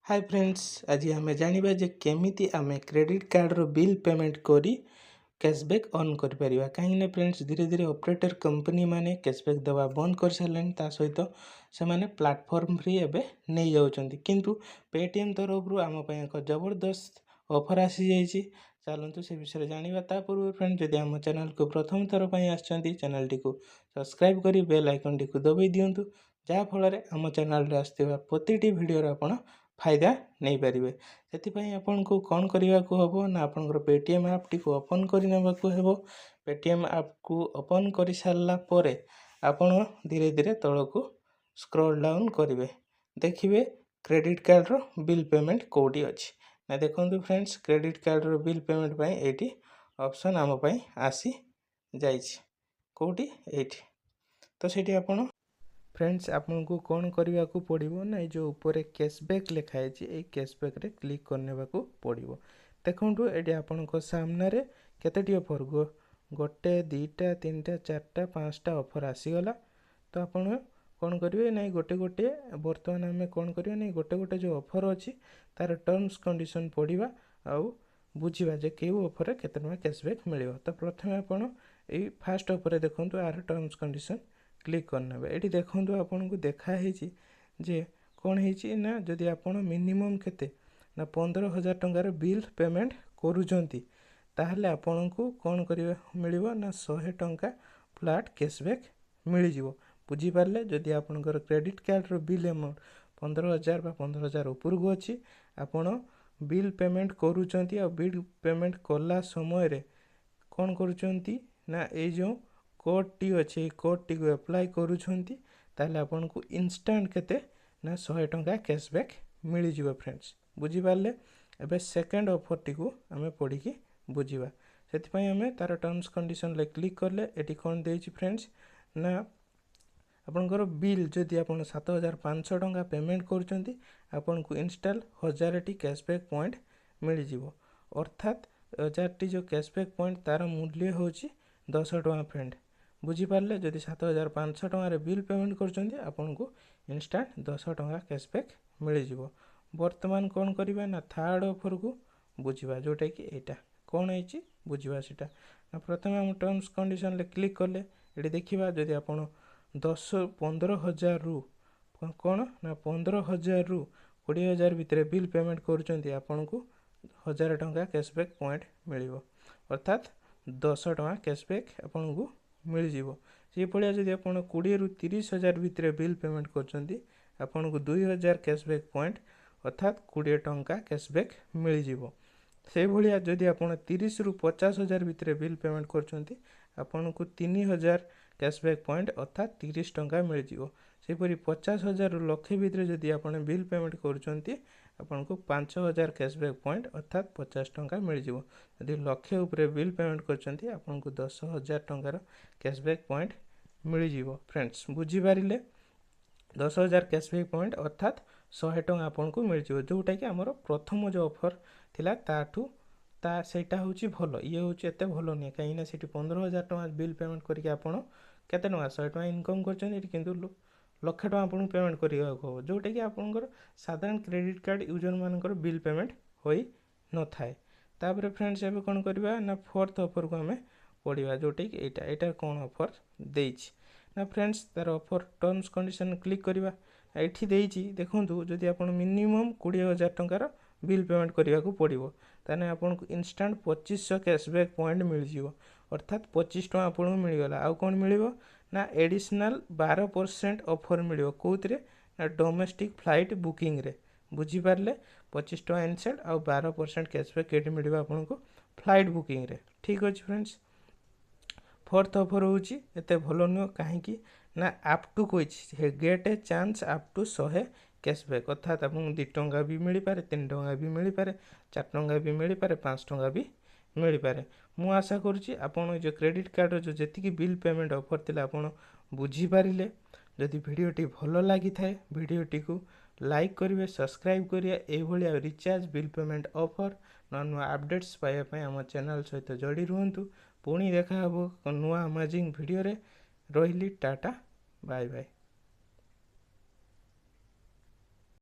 Hi friends, आज आम जाना जे केमिति आम क्रेडिट कार्ड रो बिल पेमेंट करी कैशबैक ऑन कर परिबा। कहीं फ्रेंड्स धीरे धीरे ऑपरेटर कंपनी माने कैशबैक दवा बंद कर सारे सहित से माने प्लेटफॉर्म फ्री एबे नहीं जाउछंती, किंतु पेटीएम तरफ रु आम एक जबरदस्त ऑफर आसी जाइए। चलतु से विषय जाना ता पूर्व फ्रेंड जदि आम चैनल को प्रथम थर पर चैनल टी को सब्सक्राइब करी बेल आइकन टी को दबाई दिंतु, जहाँफल आम चैनल आसुवा प्रति भिडियो आपण फायदा नहीं पारे। से आपन को कौन करने को हम ना आपंकर पेटीएम ऐप टी को ओपन करने को हेबो। पेटीएम ऐप को ओपन कर सारा पर आपण धीरे धीरे तल को स्क्रॉल डाउन करेंगे, देखिए क्रेडिट कार्ड रो बिल पेमेंट कोडी अच्छी ना। देखो फ्रेंड्स, क्रेडिट कार्ड रो बिल पेमेंट पाई एटी ऑप्शन आम पाई आसी जाइए कोडी एटी। तो सेठी आपण फ्रेंड्स आपन को कौन करने को पड़ो ना, जो ऊपर कैशबैक लिखाई ये कैशबैक रे क्लिक करने को पड़ो। देखो ये आपण सामने केतटी ऑफर गोटे दुईटा तीन चार्टा पाँचटा ऑफर आसीगला। तो आपड़ कौन करेंगे ना गोटे गोटे बर्तमान आम कौन करेंगे ना गोटे गोटे जो ऑफर अच्छी तार टर्म्स कंडीशन पढ़ा आउ बुझा जे क्यों ऑफर केते टका कैशबैक मिले। तो प्रथम आपड़ ये फास्ट ऑफर देखो यार टर्म्स कंडीशन क्लिक करने। ये देखो आपन को देखाई जे कौन है ना, जदि आप मिनिमम केते ना 15,000 टंकार बिल पेमेंट करूचंती ताहले आपन को कौन करिवे मिलिबो ना 100 टंका फ्लैट कैशबैक मिल जिवो। बुझी पारले, जदि आपनकर क्रेडिट कार्ड रो बिल अमाउंट 15,000 बा 15,000 ऊपर को अछि, आपन बिल पेमेंट करूचंती आ बिल पेमेंट कला समय रे कौन करूचंती ना ए जो कोड टी अच्छे कोड टी को अप्लाई करूछंती ताले आपन को इंस्टेंट केते ना 100 टंका कैशबैक मिल जिवो। फ्रेंड्स बुझी पारले, एबे सेकंड ऑफर टी को हमें पढ़ी की बुझीबा। सेति पई हमें तार टर्म्स कंडीशन ले क्लिक करले एटी कोन देछि फ्रेंड्स ना आपनकर बिल जदि आपन 7,500 टंका पेमेंट करूछंती आपन को इंस्टॉल 1000 टी कैशबैक पॉइंट मिल जिवो। अर्थात 1000 टी जो कैशबैक पॉइंट तार मूल्य होछि 10 टंका। फ्रेंड बुझीपारे, जदि 7,500 टंकार बिल पेमेंट करछंती आपन को इंस्टांट 10 टंका कैशबैक मिल जिवो। वर्तमान कौन करिबा ना थर्ड ऑफर को बुझीबा, जोटा कि एटा कौन है बुझीबा सेटा ना। प्रथम हम टर्म्स कंडीशन ले क्लिक करले ये देखिबा, जदि आपन 15,000 रु कौन ना 15,000 रु 20,000 भितर बिल पेमेंट करूचंती आपन को 1000 टंका कैशबैक पॉइंट मिलिबो। अर्थात 10 टंका कैशबैक आपन को मिल जिवो। से भलिया जदि आपन 20 रु 30,000 भितर बिल पेमेंट करचंती आपन को 2,000 कैशबैक पॉइंट अर्थात 20 टंका कैशबैक मिल जिवो। से भलिया जदि आपन 30 रु 50,000 भितर बिल पेमेंट करचंती आपन को 3,000 कैशबैक पॉइंट अर्थात 30 टंका मिल जिवो। सेपरि 50,000 रु लक्षे भितर जदि आपन बिल पेमेंट करचंती आपन को 5,000 कैशबैक पॉइंट अर्थात 50 टंका मिल जिवो। यदि लक्षे ऊपर बिल पेमेंट करचंती आपन को 10,000 टंकार कैशबैक पॉइंट मिल जिवो। फ्रेंड्स बुझी पारिले, 10,000 कैशबैक पॉइंट अर्थात 100 टंका आपन को मिल जिवो, जोटा कि हमर प्रथम जो ऑफर थिला ताठू सेटा होची भलो, ये होची एते भलो नै। कहीं ना सेठी 15,000 टंका बिल पेमेंट करके आपन केते टंका 100 टंका इनकम करचंती, किंतु लक्ष टंका आपन पेमेंट करिया को, जोटा कि आपनकर साधारण क्रेडिट कार्ड यूजर मानकर बिल पेमेंट होई न थाए। तापर फ्रेंड्स एबे कोन करबा ना फोर्थ ऑफर को हमें पढ़ा, जोटा कि एटा कौन ऑफर देछि ना। फ्रेंड्स तार ऑफर टर्म्स कंडीशन क्लिक करबा, एठी देछि देखंतु जदि आपन मिनिमम 20,000 टंकार बिल पेमेंट करिया को पड़िबो ताने आपन को इंस्टेंट 2500 कैशबैक पॉइंट मिल जिवो। अर्थात 25 टंका आपन को मिल गला। आउ कोन मिलिबो ना एडिशनल 12% ऑफर मिलिबो कोउतरे ना डोमेस्टिक फ्लाइट बुकिंग रे। बुझी पारले, 25 टंका इंस्टेंट आउ 12% कैशबैक केटी मिलिबो आपन को फ्लाइट बुकिंग रे। ठीक अछि फ्रेंड्स, फोर्थ ऑफर होची एते भलो नुह कहीं ना अप टू कोइछि get a chance up to 100 cashback. अर्थात आपन 2 टंका भी मिल पारे, 3 टंका भी मिल पारे, 4 टंका भी मिल पारे, 5 टंका भी मिल पारे। मु आशा करूची आपन जो क्रेडिट कार्ड जो जेतिकी बिल पेमेंट ऑफर थिला आपन बुझी पारिले। जदि वीडियोटी भलो लागि थाए वीडियोटी को लाइक करिवे, सब्सक्राइब करिवे। ए भलिया रिचार्ज बिल पेमेंट ऑफर नुआ अपडेट्स पाइबा पय हम चैनल सहित जोड़ी रुहंतु। पुणी देखा हबो नुआ अमेजिंग वीडियो रे। रहिली टाटा, बाय बाय।